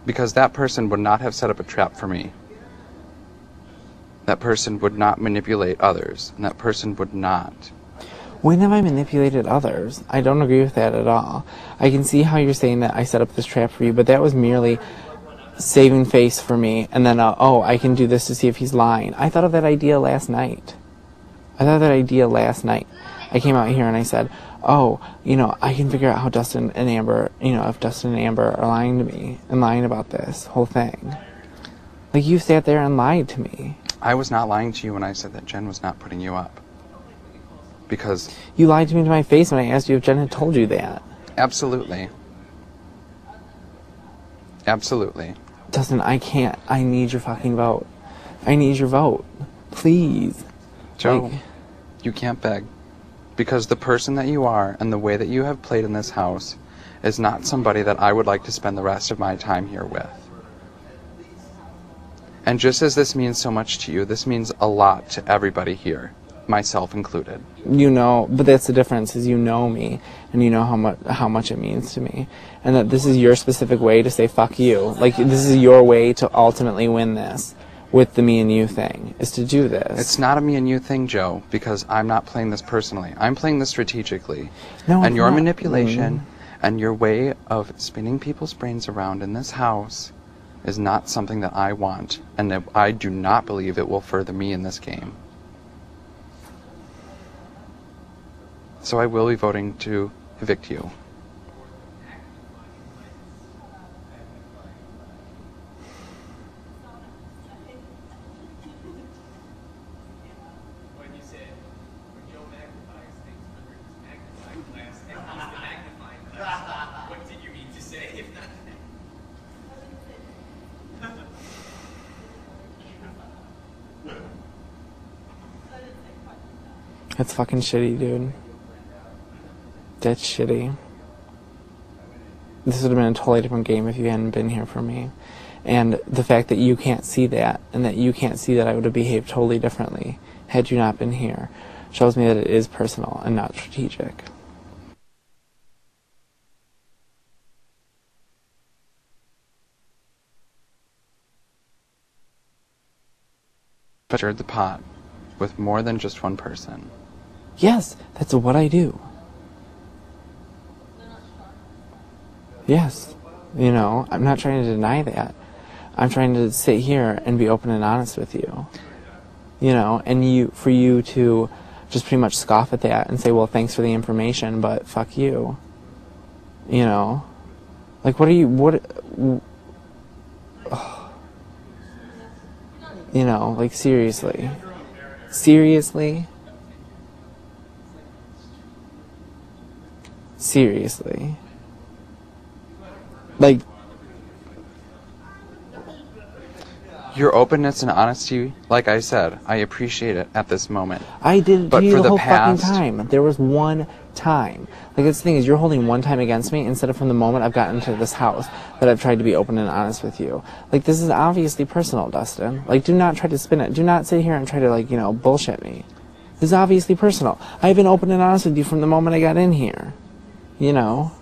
Because that person would not have set up a trap for me. That person would not manipulate others, and that person would not. When have I manipulated others? I don't agree with that at all. I can see how you're saying that I set up this trap for you, but that was merely saving face for me, and then, oh, I can do this to see if he's lying. I thought of that idea last night. I came out here and I said, oh, you know, I can figure out how Dustin and Amber, you know, if Dustin and Amber are lying to me and lying about this whole thing. Like, you sat there and lied to me. I was not lying to you when I said that Jen was not putting you up. Because... You lied to me to my face when I asked you if Jen had told you that. Absolutely. Absolutely. Dustin, I can't. I need your fucking vote. I need your vote. Please. Joe, you can't beg. Because the person that you are and the way that you have played in this house is not somebody that I would like to spend the rest of my time here with. And just as this means so much to you, this means a lot to everybody here, myself included. You know, but that's the difference, is you know me, and you know how much it means to me. And that this is your specific way to say fuck you. Like, this is your way to ultimately win this with the me and you thing, is to do this. It's not a me and you thing, Joe, because I'm not playing this personally. I'm playing this strategically. No, and your manipulation and your way of spinning people's brains around in this house is not something that I want, and that I do not believe it will further me in this game. So I will be voting to evict you. What did you mean to say? If not... That's fucking shitty, dude. That's shitty. This would have been a totally different game if you hadn't been here for me. And the fact that you can't see that, and that you can't see that I would have behaved totally differently had you not been here, shows me that it is personal and not strategic. Stirred the pot with more than just one person. Yes, that's what I do. Yes, you know, I'm not trying to deny that. I'm trying to sit here and be open and honest with you. You know, and for you to just pretty much scoff at that and say, well, thanks for the information, but fuck you. You know? Like, you know, like, seriously. Seriously? Seriously. Like... Your openness and honesty, like I said, I appreciate it at this moment. I did but to you for the whole past... fucking time. There was one time. Like, that's the thing, is you're holding one time against me instead of from the moment I've gotten into this house that I've tried to be open and honest with you. Like, this is obviously personal, Dustin. Like, do not try to spin it. Do not sit here and try to, like, you know, bullshit me. This is obviously personal. I've been open and honest with you from the moment I got in here. You know?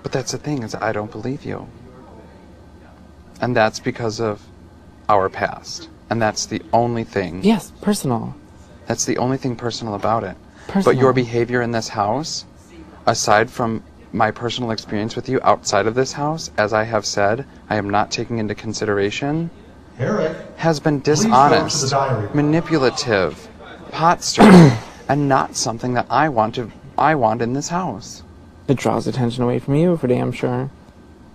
But that's the thing, is I don't believe you. And that's because of our past. And that's the only thing. Yes, personal. That's the only thing personal about it. Personal. But your behavior in this house, aside from my personal experience with you outside of this house, as I have said, I am not taking into consideration, Eric, has been dishonest, manipulative, pot stirring, and not something that I want in this house. It draws attention away from you, for damn sure.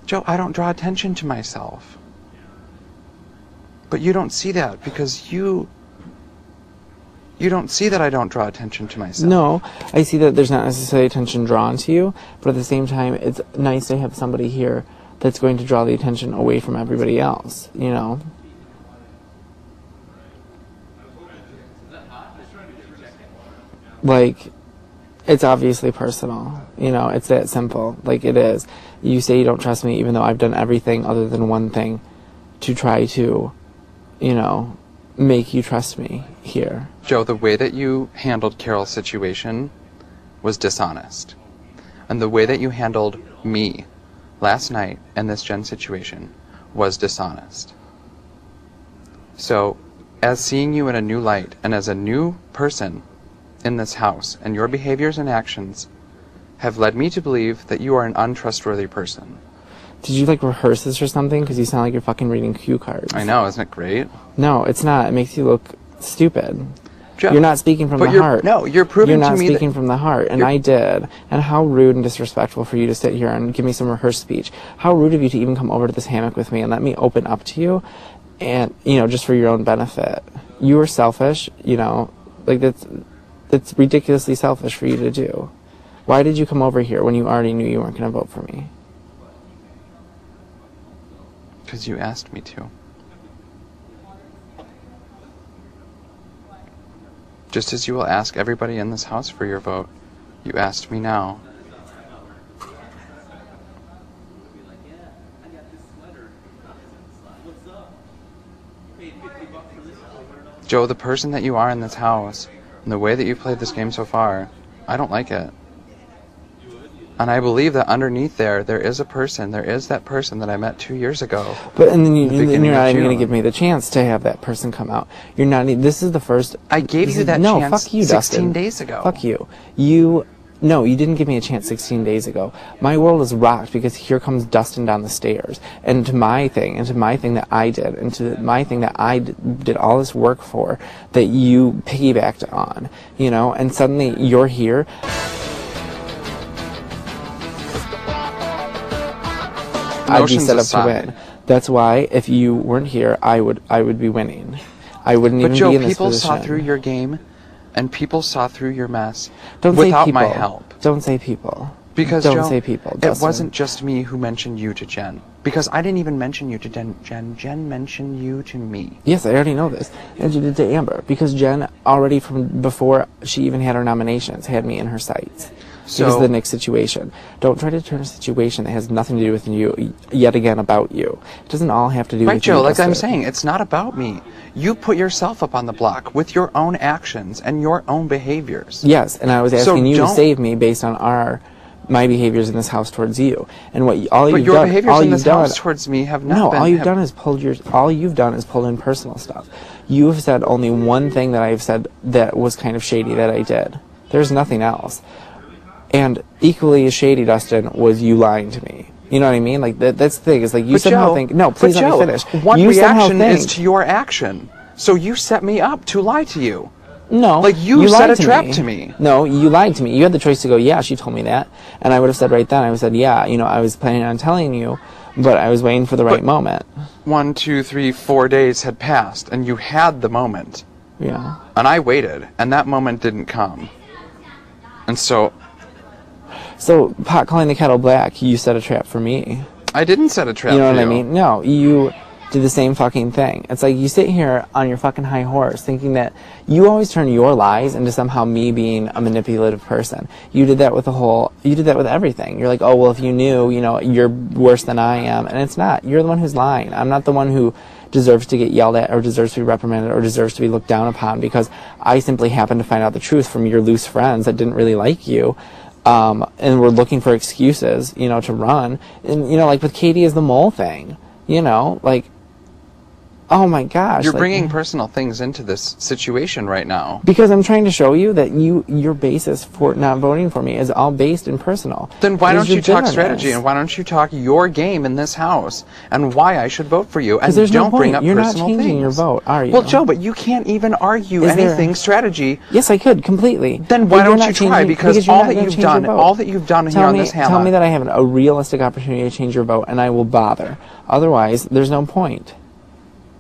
Joe, I don't draw attention to myself. But you don't see that because you don't see that I don't draw attention to myself. No, I see that there's not necessarily attention drawn to you, but at the same time, it's nice to have somebody here that's going to draw the attention away from everybody else, you know? Like, it's obviously personal, you know, it's that simple, like it is. You say you don't trust me even though I've done everything other than one thing to try to, you know, make you trust me here. Joe, the way that you handled Carol's situation was dishonest. And the way that you handled me last night in this Jen situation was dishonest. So, as seeing you in a new light and as a new person in this house, and your behaviors and actions have led me to believe that you are an untrustworthy person. Did you, like, rehearse this or something? Because you sound like you're fucking reading cue cards. I know, isn't it great? No, it's not. It makes you look stupid. Joe, you're not speaking from the heart. No, you're proving to me You're not speaking from the heart, and I did. And how rude and disrespectful for you to sit here and give me some rehearsed speech. How rude of you to even come over to this hammock with me and let me open up to you, and, you know, just for your own benefit. You were selfish, you know, like, that's ridiculously selfish for you to do. Why did you come over here when you already knew you weren't going to vote for me? Because you asked me to. Just as you will ask everybody in this house for your vote, you asked me now. Joe, the person that you are in this house, and the way that you've played this game so far, I don't like it. And I believe that underneath there is a person, there is that person that I met 2 years ago. But and then you're not even going to give me the chance to have that person come out. You're not. This is the first. I gave you that no, chance fuck you, 16 Dustin. days ago. Fuck you. No, you didn't give me a chance 16 days ago. My world is rocked because here comes Dustin down the stairs. And to my thing that I did, and to my thing that I did all this work for, that you piggybacked on, you know, and suddenly you're here. I'd be set up to win. That's why if you weren't here, I would be winning. I wouldn't even Joe, be in this position. But Joe, people saw through your game, and people saw through your mess Don't without say people. my help. Don't say people. Because Don't Joe, say people, it Dustin. wasn't just me who mentioned you to Jen. Because I didn't even mention you to Jen. Jen mentioned you to me. Yes, I already know this. And she did to Amber. Because Jen already from before she even had her nominations had me in her sights. So, because of the Nick situation. Don't try to turn a situation that has nothing to do with you, yet again about you. It doesn't all have to do with you. Right, Joe, like Dustin. I'm saying, it's not about me. You put yourself up on the block with your own actions and your own behaviors. Yes, and I was asking you to don't- save me based on my behaviors in this house towards you. And what all But you've your done, behaviors all in you've this done, house towards me have not no, been... all you've done is pull in personal stuff. You have said only one thing that I've said that was kind of shady that I did. There's nothing else. And equally as shady, Dustin, was you lying to me. You know what I mean? Like that's the thing. Is like you But somehow Joe, think. No, please but let Joe, me finish. One you reaction think, is to your action. So you set me up to lie to you. No, like you set lied a trap to me. No, you lied to me. You had the choice to go, yeah, she told me that, and I would have said right then. I would have said, yeah, you know, I was planning on telling you, but I was waiting for the right moment. 1, 2, 3, 4 days had passed, and you had the moment. Yeah. And I waited, and that moment didn't come. And so pot calling the kettle black, you set a trap for me. I didn't set a trap for you. You know what I mean? No, you did the same fucking thing. It's like you sit here on your fucking high horse thinking that you always turn your lies into somehow me being a manipulative person. You did that with everything. You're like, oh, well, if you knew, you know, you're worse than I am. And it's not. You're the one who's lying. I'm not the one who deserves to get yelled at or deserves to be reprimanded or deserves to be looked down upon because I simply happened to find out the truth from your loose friends that didn't really like you. And we're looking for excuses, you know, to run. And, you know, like with Katie is the mole thing, you know, like, oh my gosh. You're like, bringing personal things into this situation right now. Because I'm trying to show you that your basis for not voting for me is all based in personal. Then why don't you talk bitterness. strategy and why don't you talk your game in this house and why I should vote for you and there's don't no bring point. up You're personal not changing things. your vote, are you? Well, Joe, but you can't even argue Is there- anything strategy. Yes, I could completely. Then But why you're don't not you try? changing- Because you're all not that gonna you've change your done, vote. all that you've done here on this hammock. Tell me that I have a realistic opportunity to change your vote, and I will bother. Otherwise, there's no point.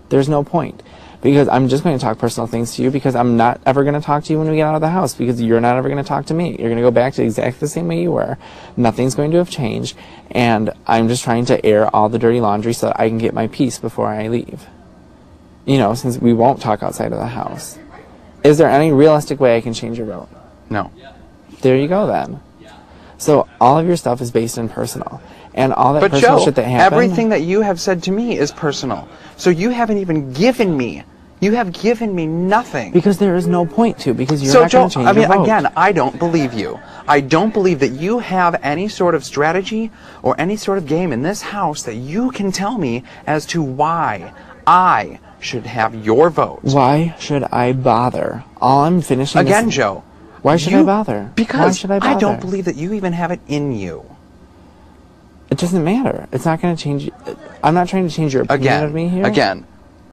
There's no point. Because I'm just going to talk personal things to you because I'm not ever going to talk to you when we get out of the house because you're not ever going to talk to me. You're going to go back to exactly the same way you were. Nothing's going to have changed. And I'm just trying to air all the dirty laundry so that I can get my peace before I leave. You know, since we won't talk outside of the house. Is there any realistic way I can change your vote? No. There you go then. So all of your stuff is based in personal. And all that But personal Joe, shit that happened... everything that you have said to me is personal. So you haven't even given me. You have given me nothing. Because there is no point to, because you're So not Joe, going to change I mean, your vote. again, I don't believe you. I don't believe that you have any sort of strategy or any sort of game in this house that you can tell me as to why I should have your vote. Why should I bother? All I'm finishing Again, Joe. Why should I bother? Because Why should I bother? I don't believe that you even have it in you. It doesn't matter. It's not going to change. I'm not trying to change your opinion of me here. Again,